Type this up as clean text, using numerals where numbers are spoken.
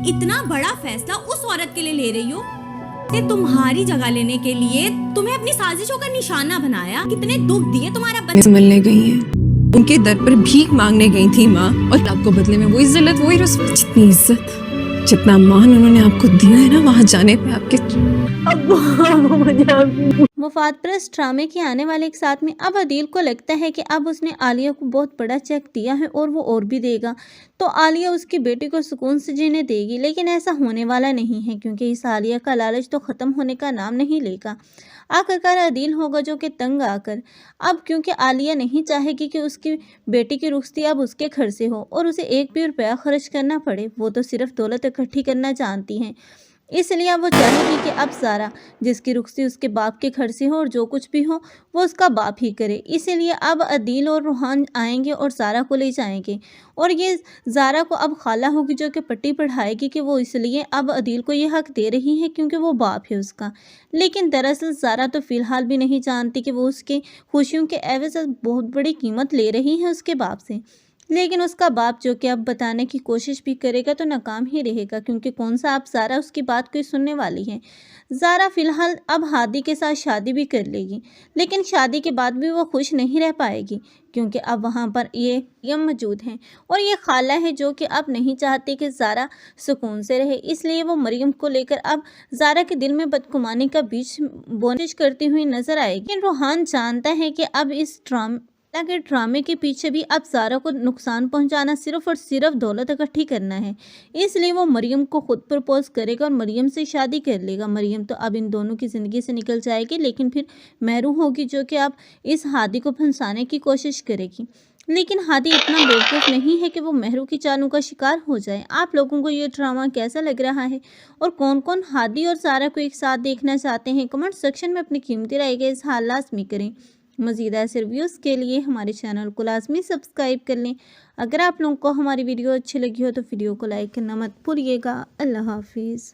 तुम इतना बड़ा फैसला उस औरत के लिए ले रही हो कि तुम्हारी जगह लेने के लिए तुम्हें अपनी साजिशों का निशाना बनाया। कितने दुख दिए तुम्हारा बच्चा। मिलने गई हैं, उनके दर पर भीख मांगने गई थी माँ, और आपको बदले में वही जिल्लत वही रुस्वा। जितनी इज्जत जितना मान उन्होंने आपको दिया है ना, वहाँ जाने पे आपके मुफाद परस्त ड्रामे के आने वाले एक साथ में अब अदील को लगता है कि अब उसने आलिया को बहुत बड़ा चेक दिया है और वो और भी देगा, तो आलिया उसकी बेटी को सुकून से जीने देगी। लेकिन ऐसा होने वाला नहीं है, क्योंकि इस आलिया का लालच तो ख़त्म होने का नाम नहीं लेगा। आखिरकार अदील होगा जो कि तंग आकर, अब क्योंकि आलिया नहीं चाहेगी कि उसकी बेटी की रुखसती अब उसके घर से हो और उसे एक भी रुपया खर्च करना पड़े। वो तो सिर्फ दौलत इकट्ठी करना जानती हैं, इसलिए अब वो चाहेगी कि अब सारा जिसकी रुखसती उसके बाप के घर से हो और जो कुछ भी हो वो उसका बाप ही करे। इसीलिए अब अदील और रूहान आएंगे और ज़ारा को ले जाएंगे, और ये ज़ारा को अब खाला होगी जो कि पट्टी पढ़ाएगी कि वो इसलिए अब अदील को ये हक दे रही है क्योंकि वो बाप है उसका। लेकिन दरअसल ज़ारा तो फ़िलहाल भी नहीं जानती कि वो उसकी खुशियों के एवज़ बहुत बड़ी कीमत ले रही है उसके बाप से। लेकिन उसका बाप जो कि अब बताने की कोशिश भी करेगा तो नाकाम ही रहेगा, क्योंकि कौन सा अब ज़ारा उसकी बात कोई सुनने वाली है। ज़ारा फ़िलहाल अब हादी के साथ शादी भी कर लेगी, लेकिन शादी के बाद भी वो खुश नहीं रह पाएगी, क्योंकि अब वहाँ पर ये मरियम मौजूद हैं और ये खाला है जो कि अब नहीं चाहती कि ज़ारा सुकून से रहे। इसलिए वो मरियम को लेकर अब ज़ारा के दिल में बदगुमानी का बीज बोने करती हुई नजर आएगी। लेकिन रूहान जानता है कि अब इस ड्रामे के पीछे भी अब ज़ारा को नुकसान पहुंचाना सिर्फ और सिर्फ दौलत इकट्ठी करना है। इसलिए वो मरियम को खुद प्रपोज करेगा और मरियम से शादी कर लेगा। मरियम तो अब इन दोनों की ज़िंदगी से निकल जाएगी, लेकिन फिर महरू होगी जो कि अब इस हादी को फंसाने की कोशिश करेगी। लेकिन हादी इतना बेवकूफ़ नहीं है कि वो महरू की चालों का शिकार हो जाए। आप लोगों को ये ड्रामा कैसा लग रहा है और कौन कौन हादी और ज़ारा को एक साथ देखना चाहते हैं, कमेंट सेक्शन में अपनी कीमती राय का इज़हार लाज़मी करें। मज़ीद ऐसे रिव्यूज़ के लिए हमारे चैनल को लाजमी सब्सक्राइब कर लें। अगर आप लोगों को हमारी वीडियो अच्छी लगी हो तो वीडियो को लाइक करना मत भूलिएगा। अल्लाह हाफिज़।